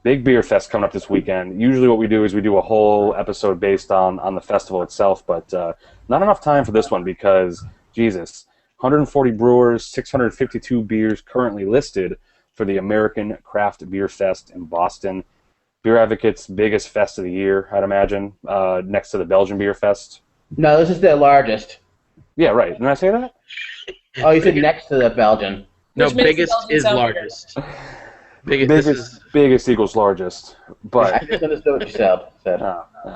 Big beer fest coming up this weekend. Usually what we do is we do a whole episode based on the festival itself, but not enough time for this one because, Jesus, 140 brewers, 652 beers currently listed for the American Craft Beer Fest in Boston. Beer Advocate's biggest fest of the year, I'd imagine, next to the Belgian Beer Fest. No, this is the largest. Yeah, right. Didn't I say that? Oh, you said next to the Belgian. No, Which makes the biggest Belgians is sound largest. Biggest equals largest. I But, just understood what you said.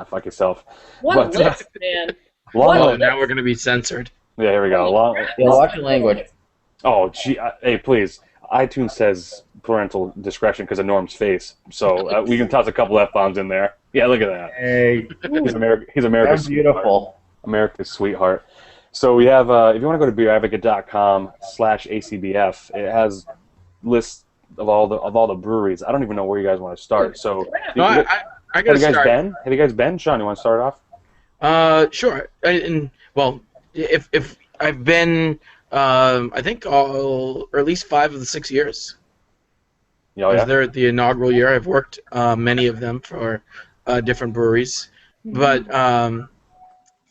fuck yourself. What But, a list, man. Long, Oh, now we're going to be censored. yeah, here we go. Yeah, watch your language. Oh, gee, hey, please. iTunes says parental discretion because of Norm's face, so we can toss a couple F-bombs in there. Yeah, look at that. Hey, He's America's that's sweetheart. beautiful. America's sweetheart. So we have, if you want to go to beeradvocate.com/ACBF, it has lists of all the breweries. I don't even know where you guys want to start. So, No, I have got you to guys start. been? Have you guys been? Sean, you want to start off? Sure. Well, if I've been, I think or at least 5 of the 6 years. Oh, I was yeah. there at the inaugural year. I've worked many of them for different breweries, but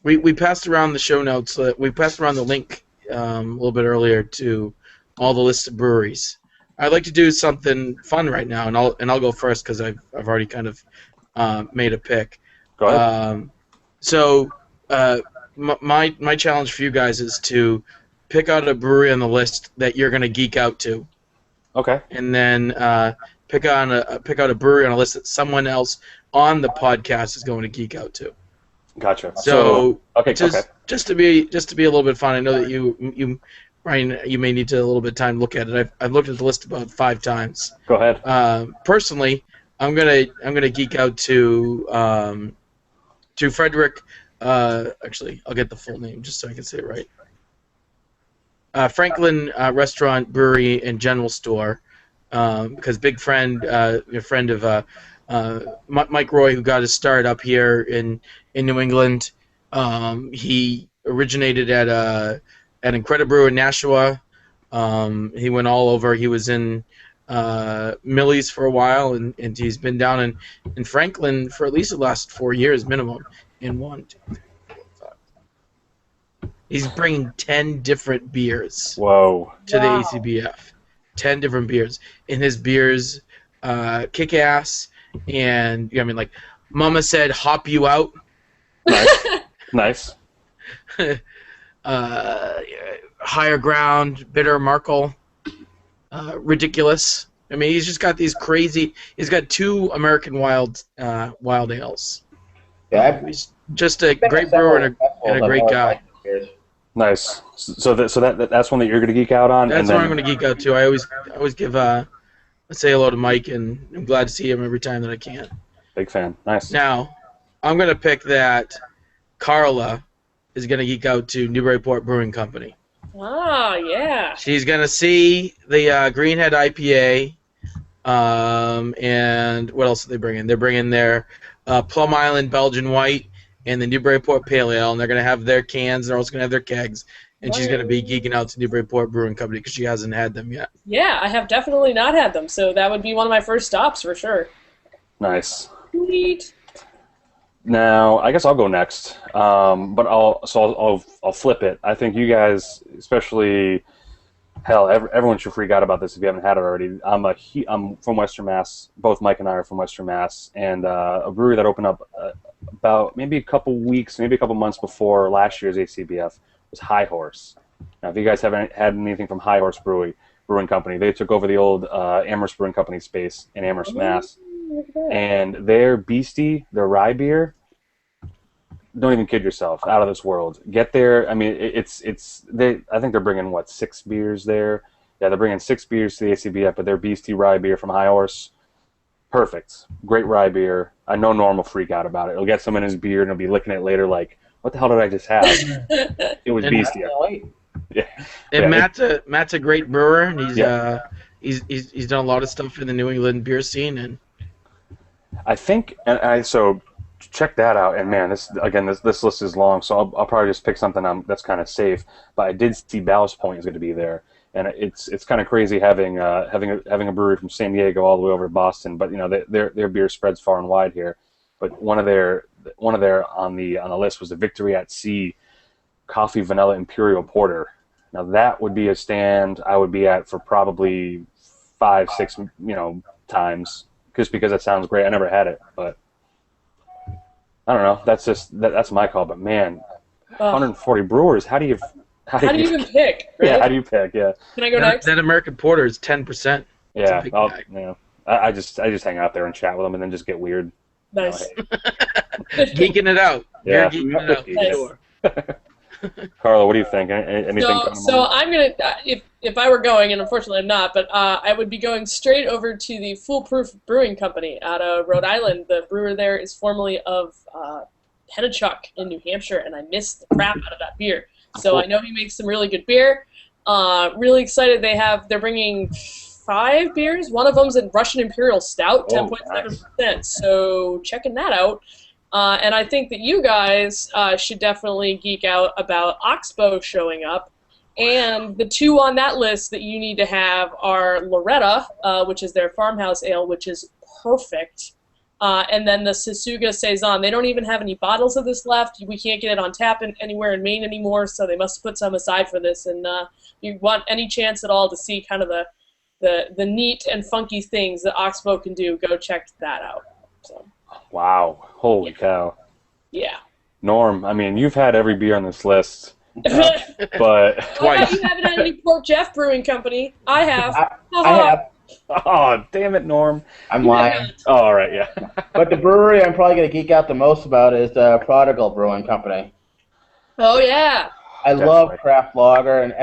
we passed around the show notes. We passed around the link a little bit earlier to all the lists of breweries. I'd like to do something fun right now, and I'll go first because I've already kind of made a pick. Go ahead. My challenge for you guys is to pick out a brewery on the list that you're gonna geek out to, Okay. and then pick out a brewery on a list that someone else on the podcast is going to geek out to. Gotcha. So okay. just to be a little bit fun, I know that you Ryan, you may need a little bit of time to look at it. I've looked at the list about 5 times. Go ahead. Personally, I'm gonna geek out to Frederick. Actually, I'll get the full name just so I can say it right. Franklin Restaurant, Brewery, and General Store, because big friend, a friend of Mike Roy, who got his start up here in New England. He originated at Incredibrew in Nashua. He went all over. He was in Millie's for a while, and he's been down in Franklin for at least the last 4 years minimum. In 1, 2, 3, 4, 5. He's bringing 10 different beers Whoa. to Wow. the ACBF. 10 different beers. And his beers kick ass. And, I mean, like, Mama said, hop you out. Nice. Higher Ground, Bitter Markle, Ridiculous. I mean, he's just got these crazy. He's got 2 American wild ales. Yeah, He's just a great brewer and a great guy. Nice. So that's one that you're gonna geek out on. That's and what then, I'm going to geek out to. I always give say hello to Mike, and I'm glad to see him every time that I can. Big fan. Nice. Now, I'm going to pick that Carla is going to geek out to Newburyport Brewing Company. Ah, yeah. She's going to see the Greenhead IPA, and what else are they bringing? They're bringing their Plum Island Belgian White and the Newburyport Pale Ale, and they're going to have their cans. They're also going to have their kegs, and she's going to be geeking out to Newburyport Brewing Company because she hasn't had them yet. Yeah, I have definitely not had them, so that would be one of my first stops for sure. Nice. Sweet. Now, I guess I'll go next, but I'll flip it. I think you guys, especially, hell, everyone should freak out about this if you haven't had it already. I'm from Western Mass. Both Mike and I are from Western Mass, and a brewery that opened up about maybe a couple weeks, maybe a couple months before last year's ACBF was High Horse. Now, if you guys haven't had anything from High Horse Brewing Company, they took over the old Amherst Brewing Company space in Amherst, Mass. And their Beastie, their rye beer, don't even kid yourself, out of this world. Get there. I mean, I think they're bringing 6 beers there. Yeah, they're bringing 6 beers to the ACBF, but their Beastie rye beer from High Horse, perfect, great rye beer. I know Norm will freak out about it. He'll get some in his beer and he'll be licking it later, like, what the hell did I just have? It was And- Beastie. Yeah. And Yeah, Matt's a great brewer, and Yeah. he's done a lot of stuff in the New England beer scene, and I think, so check that out. And man, this list is long, so I'll probably just pick something that's kind of safe. But I did see Ballast Point is going to be there, and it's kind of crazy having having a brewery from San Diego all the way over to Boston. But their beer spreads far and wide here. But one of their on the list was the Victory at Sea Coffee Vanilla Imperial Porter. Now that would be a stand I would be at for probably 5-6 times, just because it sounds great. I never had it, but I don't know. That's my call. But man, 140 brewers. How do you even pick? Right? Yeah, how do you pick? Yeah. Can I go next? That American Porter is 10%. Yeah. I just hang out there and chat with them, and then just get weird. Nice. Geeking it out. Yeah. You're geeking it out. Nice. Sure. Carla, what do you think? Anything? So I'm gonna if I were going, and unfortunately I'm not, but I would be going straight over to the Foolproof Brewing Company out of Rhode Island. The brewer there is formerly of Pennachuck in New Hampshire, and I missed the crap out of that beer. So I know he makes some really good beer. Really excited. They're bringing 5 beers. One of them's a Russian Imperial Stout, 10.7%. Nice. So checking that out. And I think that you guys should definitely geek out about Oxbow showing up. And the 2 on that list that you need to have are Loretta, which is their farmhouse ale, which is perfect. And then the Sasuga Saison. They don't even have any bottles of this left. We can't get it on tap anywhere in Maine anymore, so they must put some aside for this. And you want any chance at all to see kind of the neat and funky things that Oxbow can do, go check that out. So. Wow. Holy cow. Yeah. Norm, I mean, you've had every beer on this list, but Twice. You haven't had any Port Jeff Brewing Company. I have. I have. oh, damn it, Norm. I'm lying. Oh, all right, yeah. But the brewery I'm probably going to geek out the most about is Prodigal Brewing Company. Oh, yeah. I love craft lager, and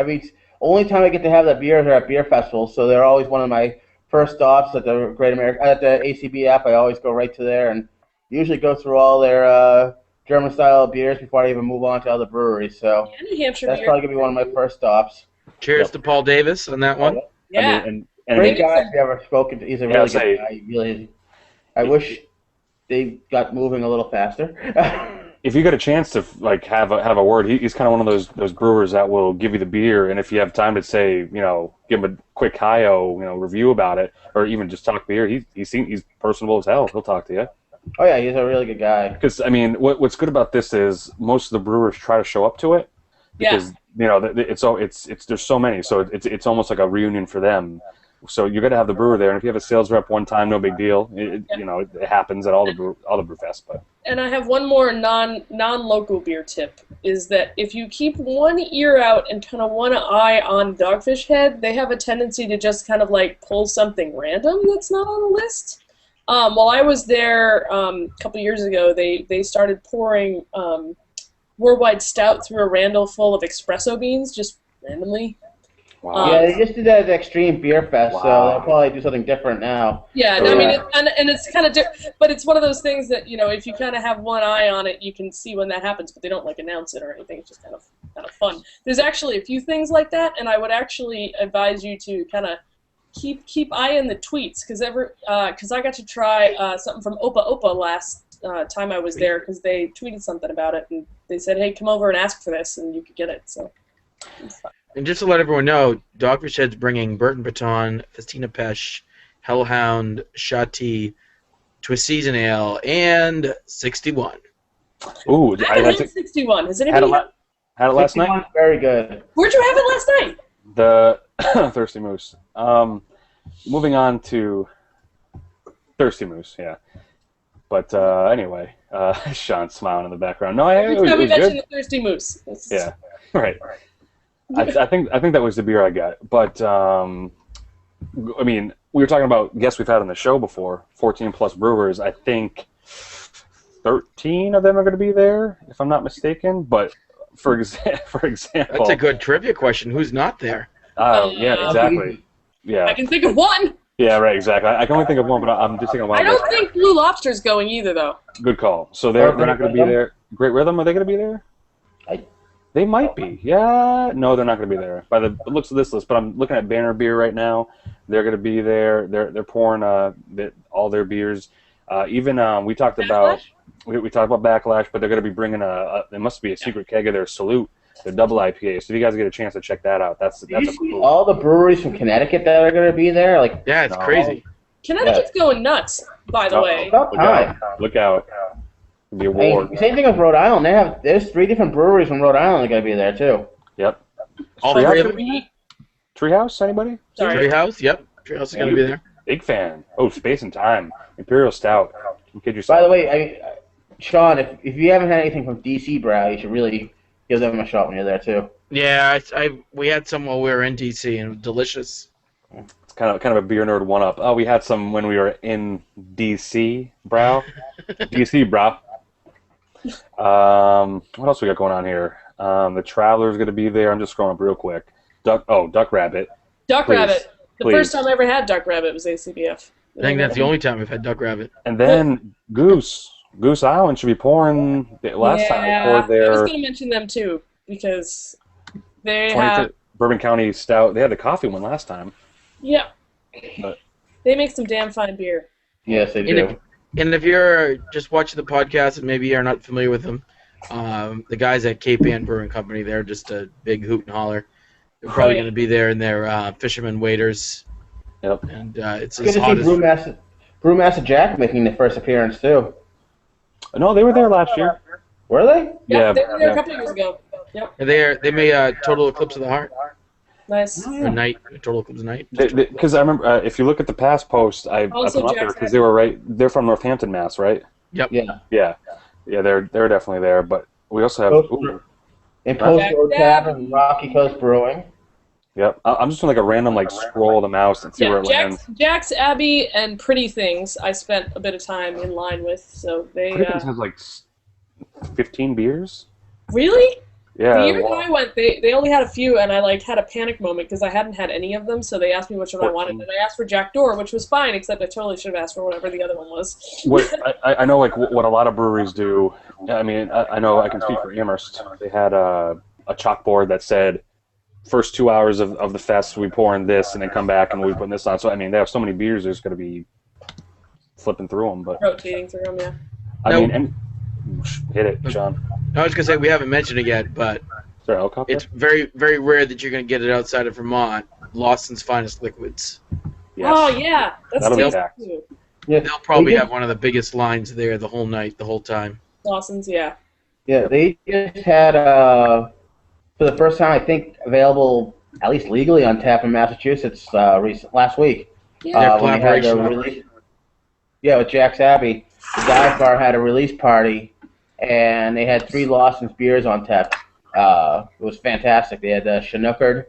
only time I get to have that beer is at beer festivals, so they're always one of my first stops at the at the ACB app. I always go right to there and usually go through all their German style beers before I even move on to other breweries. So New Hampshire that's beer. probably gonna be one of my first stops. Cheers to Paul Davis on that one. Yeah. I mean, Great guy. If you ever spoken to, he's a really good guy. Really, I wish they got moving a little faster. if you get a chance to have a word, he's kind of one of those brewers that will give you the beer, and if you have time to say, give him a quick hi-yo, review about it, or even just talk beer, he's personable as hell. He'll talk to you. Oh yeah, he's a really good guy. Because I mean, what's good about this is most of the brewers try to show up to it because there's so many, so it's almost like a reunion for them. So you're gonna have the brewer there, and if you have a sales rep one time, no big deal. It happens at all the brew fests. But and I have one more non-local beer tip, is that if you keep one ear out and kind of one eye on Dogfish Head, they have a tendency to just kind of pull something random that's not on the list. While I was there a couple years ago, they started pouring Worldwide Stout through a Randall full of espresso beans just randomly. wow. Yeah, they just did that at Extreme Beer Fest, so they'll probably do something different now. Yeah, I mean, and it's kind of different, but it's one of those things that if you kind of have one eye on it, you can see when that happens, but they don't announce it or anything. It's just kind of fun. There's actually a few things like that, and I would actually advise you to kind of keep eye in the tweets, because I got to try something from Opa Opa last time I was there, because they tweeted something about it, and they said, hey, come over and ask for this, and you could get it. So. And just to let everyone know, Dogfish Head's bringing Burton Baton, Festina Pesh, Hellhound, Shotty, Twist Season Ale, and 61. Ooh, I haven't had 61. Has anybody had it last night? Very good. Where'd you have it last night? The Thirsty Moose. Moving on to Thirsty Moose, yeah. But anyway, Sean's smiling in the background. No, it was mentioned good. the Thirsty Moose. Yeah, right. I think that was the beer I got. But I mean, we were talking about guests we've had on the show before, 14 plus brewers. I think 13 of them are going to be there, if I'm not mistaken. But for example, That's a good trivia question. Who's not there? Yeah, exactly. Yeah. I can think of one. Yeah, right, exactly. I can only think of one, but I'm just thinking of one. I don't think Blue Lobster's going either, though. Good call. So they're not going to be there. Great Rhythm, are they going to be there? They might be. Yeah. No, they're not going to be there by the looks of this list. But I'm looking at Banner Beer right now. They're going to be there. They're pouring all their beers. Even we talked about we talked about Backlash, but they're going to be bringing there must be a secret keg of their Salute They're double IPA. So if you guys get a chance to check that out, that's Do you a see cool. all the breweries from Connecticut that are going to be there? Like, Yeah, it's No. crazy. Connecticut's going nuts, by the way. about time. Look out. The Hey, award. same thing with Rhode Island. There's 3 different breweries from Rhode Island that are going to be there too. Yep. All Treehouse three of gonna be there? Treehouse, anybody? Sorry. Treehouse, yep. Treehouse is going to be there. Big fan. Oh, Space and Time. Imperial Stout. You kid yourself. By the way, Sean, if you haven't had anything from DC Brow, you should really give them a shot when you're there too. Yeah, we had some while we were in DC, and it was delicious. It's kind of a beer nerd one up. Oh, we had some when we were in DC, bro. DC, bro. What else we got going on here? The Traveler's going to be there. I'm just scrolling up real quick. Duck Rabbit. Duck Please. Rabbit. The Please. first time I ever had Duck Rabbit was ACBF. I think that's the only time I've had Duck Rabbit. And then Goose Island should be pouring. Last time they poured I was their going to mention them too because they 25th have. Bourbon County Stout. They had the coffee one last time. Yeah. But- They make some damn fine beer. Yes, they do. And if you're just watching the podcast and maybe you're not familiar with them, the guys at Cape Ann Brewing Company, they're just a big hoot and holler. They're probably going to be there in their Fisherman Waders. Yep. And it's Good as to hot see as... Brewmaster Jack making the first appearance too. No, they were there last year. Were they? Yeah, They were there yeah. a couple of years ago. Yep. They made Total Eclipse of the Heart, Nice. or Night, Total Eclipse of the Night. Because I remember, if you look at the past post, I put Also them up there Jack's because they were right. They're from Northampton, Mass, right? Yep. Yeah. Yeah, they're definitely there. But we also have. Post- Ooh, And Post Jack Road Dab. Tavern and Rocky Coast Brewing. yep. I'm just doing like a random scroll of the mouse and see where Yeah, it lands. Jack's Abbey and Pretty Things I spent a bit of time in line with, so they... Pretty Things has like 15 beers. Really? Yeah. The year that I went, they only had a few, and I had a panic moment because I hadn't had any of them. So they asked me which one I wanted, and I asked for Jack Door, which was fine, except I totally should have asked for whatever the other one was. What I know, what a lot of breweries do. I mean, I know I can speak for Amherst. They had a chalkboard that said, first 2 hours of the fest, we pour in this, and then come back and we put this on. So I mean, they have so many beers. There's going to be flipping through them, but Rotating through them, yeah. I No. mean, and hit it, Sean. I was gonna say we haven't mentioned it yet, but Sorry, Elk it's very, very rare that you're gonna get it outside of Vermont. Lawson's Finest Liquids. Yes. Oh, yeah. That's That'll be tasty, packed. too. Yeah. They'll probably They just- have one of the biggest lines there the whole night, the whole time. Lawson's, yeah. Yeah, they just had for the first time I think available at least legally on tap in Massachusetts last week. Their When they had the collaboration. release. Yeah, with Jack's Abbey, the dive bar had a release party, and they had 3 Lawson's beers on tap. It was fantastic. They had the Chinookard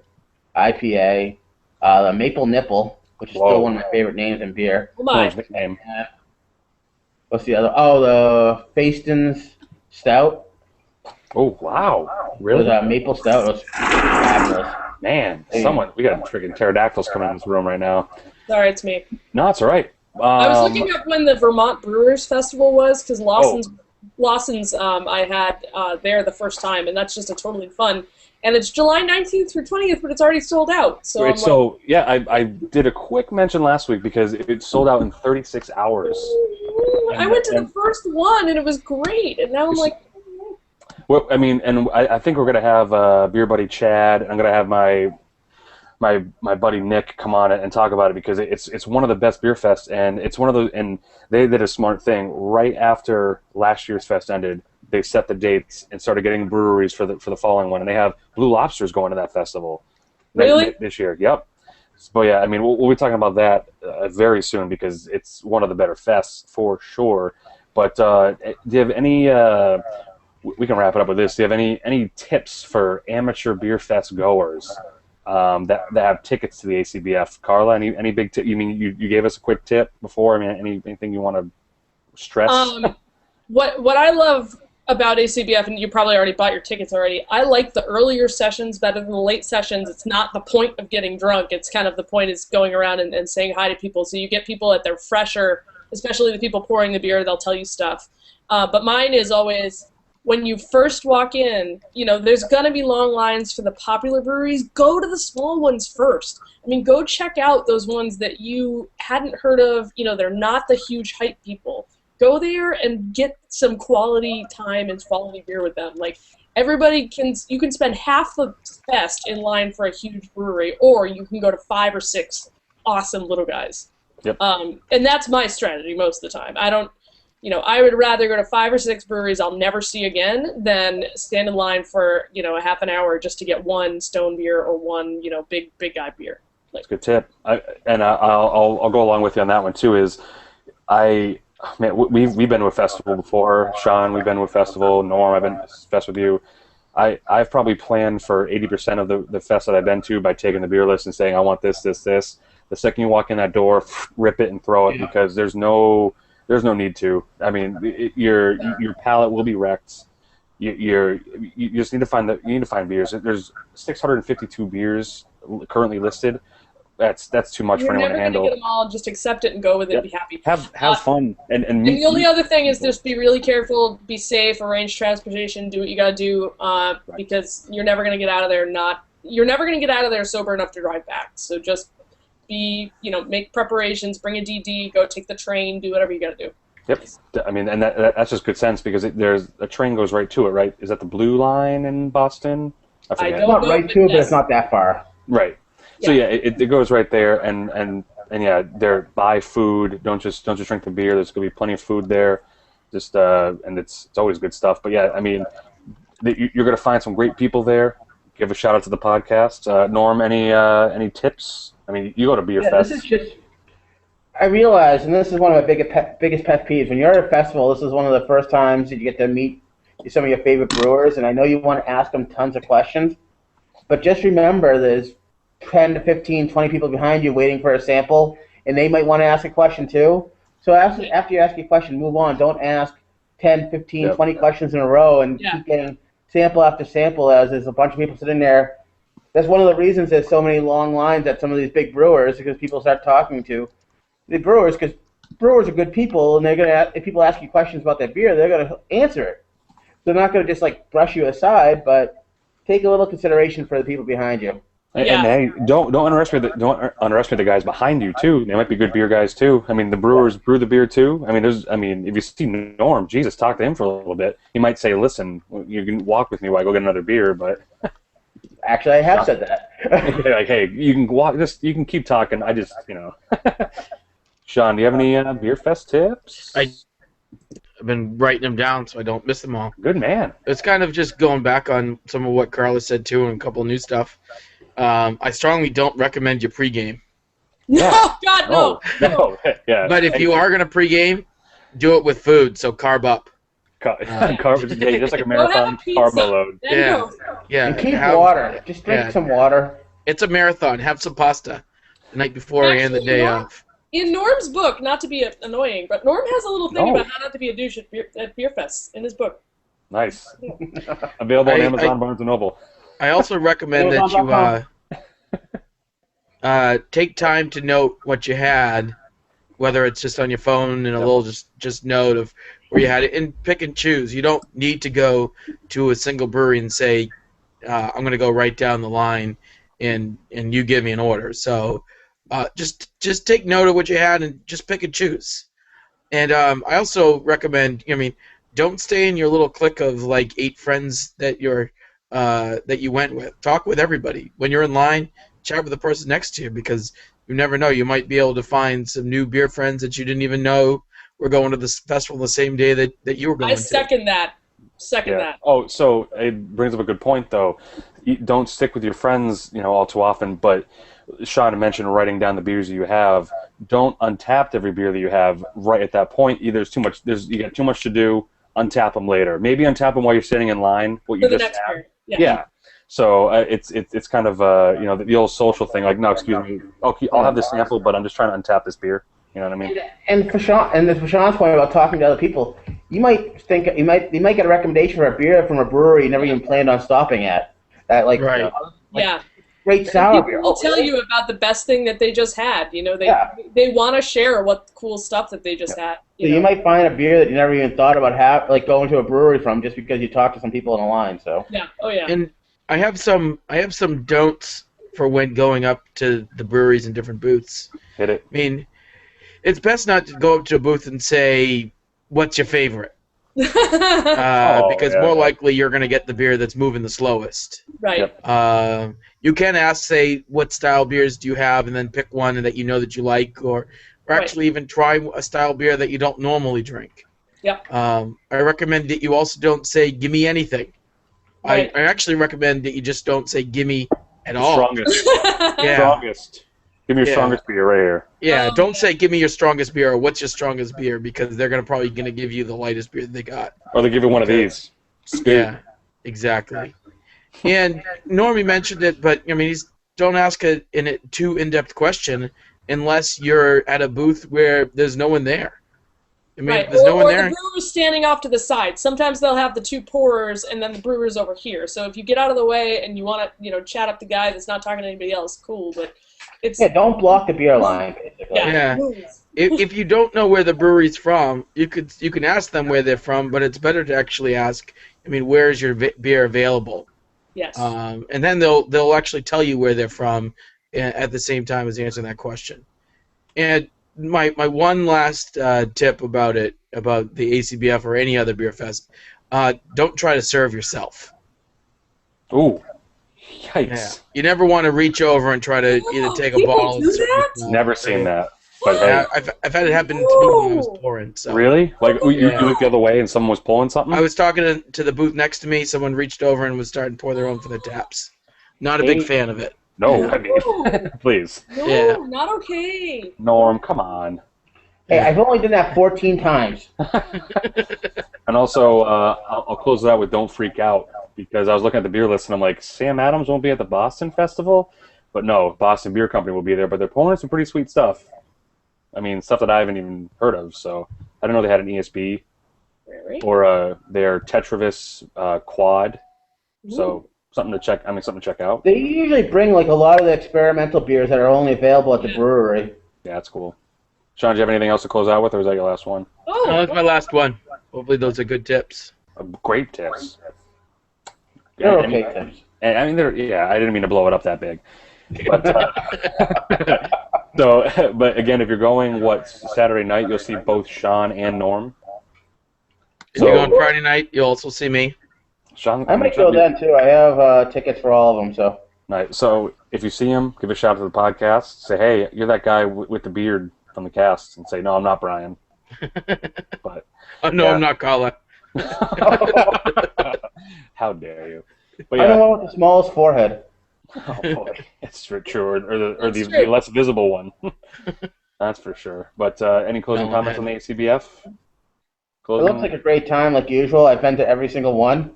IPA, the Maple Nipple, which is Whoa. still one of my favorite names in beer. Oh, my. Nice nickname. What's the other? Oh, the Faiston's Stout. Oh wow, It really? was a maple stout. It was fabulous. Man, we got freaking pterodactyls coming in this room right now. Sorry, it's me. No, it's all right. I was looking up when the Vermont Brewers Festival was, because Lawson's I had there the first time, and that's just a totally fun. And it's July 19th through 20th, but it's already sold out. So I'm So yeah, I did a quick mention last week because it sold out in 36 hours. I went to the first one, and it was great. And now I'm like, Well, I mean, and I think we're gonna have beer buddy Chad, and I'm gonna have my buddy Nick come on it and talk about it because it's one of the best beer fests, and it's one of those. And they did a smart thing right after last year's fest ended. They set the dates and started getting breweries for the following one, and they have Blue Lobsters going to that festival. Really? This year? Yep. But yeah, I mean, we'll be talking about that very soon because it's one of the better fests for sure. But do you have any? We can wrap it up with this. Do you have any tips for amateur beer fest goers that have tickets to the ACBF? Carla, any big tip? You mean you gave us a quick tip before? I mean, anything you want to stress? what I love about ACBF, and you probably already bought your tickets already, I like the earlier sessions better than the late sessions. It's not the point of getting drunk. It's kind of the point is going around and saying hi to people. So you get people at their fresher, especially the people pouring the beer, they'll tell you stuff. But mine is always, when you first walk in, there's going to be long lines for the popular breweries. Go to the small ones first. I mean, go check out those ones that you hadn't heard of. They're not the huge hype people. Go there and get some quality time and quality beer with them. you can spend half the fest in line for a huge brewery, or you can go to 5 or 6 awesome little guys. Yep. And that's my strategy most of the time. I would rather go to 5 or 6 breweries I'll never see again than stand in line for, a half an hour just to get one stone beer or one, big guy beer. That's a good tip. I'll go along with you on that one too. We've been to a festival before. Sean, we've been to a festival. Norm, I've been to a fest with you. I've probably planned for 80% of the fest that I've been to by taking the beer list and saying I want this, this, this. The second you walk in that door, rip it and throw it because there's no need to. I mean, your palate will be wrecked. You just need to find beers. There's 652 beers currently listed. That's too much for anyone to handle. You're never going to get them all. Just accept it and go with it. Yep. And be happy. Have fun and the only other thing is just be really careful, be safe, arrange transportation, do what you got to do, because you're never going to get out of there sober enough to drive back. So just make preparations, bring a DD, go take the train, do whatever you got to do. Yep. I mean, and that's just good sense because there's a train goes right to it, right? Is that the Blue Line in Boston? I forget. It's not right to it, but it's not that far. Right. So yeah, it goes right there, and yeah, there buy food. Don't just drink the beer. There's gonna be plenty of food there. Just and it's always good stuff. But yeah, I mean, you're gonna find some great people there. Give a shout out to the podcast. Norm, any tips? I mean, you go to Beer Fest. This is just. I realize, and this is one of my biggest pet peeves. When you're at a festival, this is one of the first times that you get to meet some of your favorite brewers, and I know you want to ask them tons of questions, but just remember there's 10 to 15, 20 people behind you waiting for a sample, and they might want to ask a question too. So after you ask your question, move on. Don't ask 10, 15, 20 questions in a row and keep getting sample after sample as there's a bunch of people sitting there. That's one of the reasons there's so many long lines at some of these big brewers, because people start talking to the brewers, because brewers are good people, and they're gonna if people ask you questions about their beer, they're gonna answer it. They're not gonna just brush you aside, but take a little consideration for the people behind you. And hey, don't underestimate the guys behind you too. They might be good beer guys too. I mean, the brewers brew the beer too. I mean, if you see Norm, Jesus, talk to him for a little bit. He might say, "Listen, you can walk with me while I go get another beer." But actually, I have said that. Like, hey, you can walk. You can keep talking. I just, Sean, do you have any Beer Fest tips? I've been writing them down so I don't miss them all. Good man. It's kind of just going back on some of what Carla said too, and a couple of new stuff. I strongly don't recommend you pregame. No, God, no. No. Yeah. But if you are going to pregame, do it with food, so carb up. Carb, just like a marathon, carb load. Yeah. And keep water. Just drink some water. It's a marathon. Have some pasta the night before and the day of. In Norm's book, not to be annoying, but Norm has a little thing about how not to be a douche at Beer Fest in his book. Nice. Available on Amazon, Barnes & Noble. I also recommend that you take time to note what you had, whether it's just on your phone and a little just note of where you had it, and pick and choose. You don't need to go to a single brewery and say, I'm going to go right down the line and you give me an order. So just take note of what you had and just pick and choose. And I also recommend, don't stay in your little clique of 8 friends that you went with. Talk with everybody. When you're in line, chat with the person next to you, because you never know. You might be able to find some new beer friends that you didn't even know were going to this festival the same day that you were going to. I second that. That. Oh, so it brings up a good point, though. You don't stick with your friends, all too often, but Sean mentioned writing down the beers that you have. Don't untap every beer that you have right at that point. Either it's too much. You got too much to do. Untap them later. Maybe untap them while you're sitting in line. What you just have. Yeah. So it's kind of the old social thing. Like, no, excuse me. Okay, I'll have this sample, but I'm just trying to untap this beer. You know what I mean? And for Sean's point about talking to other people, you might get a recommendation for a beer from a brewery you never even planned on stopping at. Right. Great sour beer. People tell you about the best thing that they just had. They want to share what cool stuff that they just had. You might find a beer that you never even thought about going to a brewery from, just because you talked to some people in a line. So And I have some don'ts for when going up to the breweries and different booths. Hit it. I mean, it's best not to go up to a booth and say, "What's your favorite?" Because yeah. more likely you're going to get the beer that's moving the slowest. Right. Yep. You can ask, say, what style beers do you have, and then pick one that you know that you like, or actually even try a style beer that you don't normally drink. Yep. I recommend that you also don't say, give me anything. Right. I actually recommend that you just don't say, give me at all. Strongest. Yeah. Strongest. Give me your Yeah. strongest beer right here. Yeah, Oh, don't yeah. say, give me your strongest beer, or what's your strongest beer, because they're probably going to give you the lightest beer that they got. Or they give you one of these. Scoot. Yeah, exactly. And Normie mentioned it, but I mean, don't ask a too in-depth question unless you're at a booth where there's no one there. I mean, Right. if there's no one Or there. the brewer's standing off to the side. Sometimes they'll have the two pourers and then the brewer's over here. So if you get out of the way and you want to, chat up the guy that's not talking to anybody else, cool. But it's Yeah, don't block the beer line, basically. Yeah. move. If you don't know where the brewery's from, you can ask them where they're from, but it's better to actually ask. I mean, where is your beer available? Yes. And then they'll actually tell you where they're from at the same time as answering that question. And my one last tip about the ACBF or any other beer fest, don't try to serve yourself. Ooh. Yeah. Yikes. You never want to reach over and try to either take a people bottle. do and serve that? yourself. Never seen that. But hey, Yeah, I've had it happen to me when I was pouring. So. really? Like you Yeah. looked the other way and someone was pulling something? I was talking to the booth next to me. Someone reached over and was starting to pour their own for the taps. Not a big fan of it. No, I mean, please. No, Yeah. not okay. Norm, come on. Hey, I've only done that 14 times. And also, I'll close it out with don't freak out, because I was looking at the beer list and I'm like, Sam Adams won't be at the Boston Festival? But no, Boston Beer Company will be there, but they're pouring some pretty sweet stuff. I mean, stuff that I haven't even heard of, so I didn't know they had an ESB Really? or their Tetravis quad. So something to check out. They usually bring like a lot of the experimental beers that are only available at the brewery. Yeah, that's cool. Sean, do you have anything else to close out with, or is that your last one? Oh, That's my last one. Hopefully those are good tips. Great tips. They're I mean, okay tips. I mean, I didn't mean to blow it up that big. But, but again, if you're going, Saturday night, you'll see both Sean and Norm. If you go on Friday night, you'll also see me. Sean, I might go then too. I have tickets for all of them, so. Nice. So if you see him, give a shout out to the podcast. Say, hey, you're that guy with the beard from the cast, and say, no, I'm not Brian. But Oh, no, yeah. I'm not Kala. How dare you? But I'm the yeah, one with the smallest forehead. oh boy, it's for sure, or That's the true. less visible one. That's for sure. But any closing No, comments man. on the ACBF? It Closing? looks like a great time, like usual. I've been to every single one,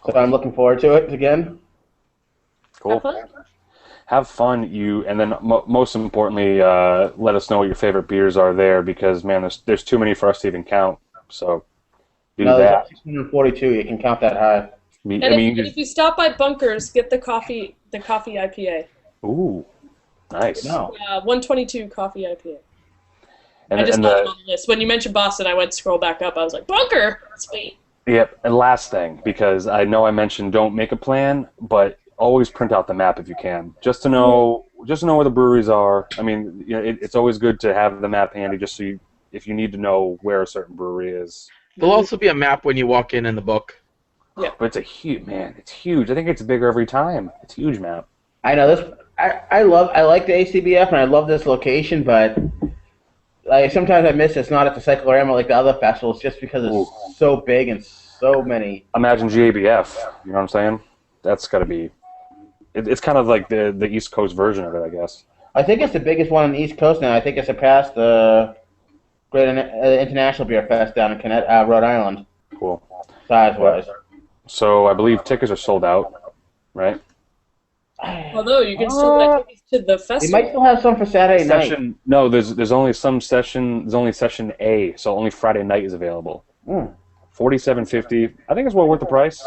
so I'm looking forward to it again. Cool. Have fun. Have fun, and then most importantly, let us know what your favorite beers are there, because man, there's too many for us to even count. So do No, that. there's 642. You can count that high. And I mean, if you stop by Bunkers, get the coffee IPA. ooh, nice. No. 122 coffee IPA. And, I just and got it the on the list. When you mentioned Boston, I went to scroll back up. I was like, Bunker! Sweet. yep. And last thing, because I know I mentioned don't make a plan, but always print out the map if you can, just to know where the breweries are. I mean, it's always good to have the map handy, just so if you need to know where a certain brewery is. There'll also be a map when you walk in the book. Yeah. But it's it's huge. I think it's bigger every time. It's a huge map. I know this. I like the ACBF and I love this location, but like sometimes I miss it's not at the Cyclorama like the other festivals, just because it's so big and so many. Imagine GABF. You know what I'm saying? That's got to be. It's kind of like the East Coast version of it, I guess. I think it's the biggest one on the East Coast now. I think it surpassed the Great International Beer Fest down in Rhode Island, Cool. size-wise. So I believe tickets are sold out, right? Although you can still buy tickets to the We festival. might still have some for Saturday night. No, there's only some session. There's only session A, so only Friday night is available. Mm. $47.50. I think it's well worth the price.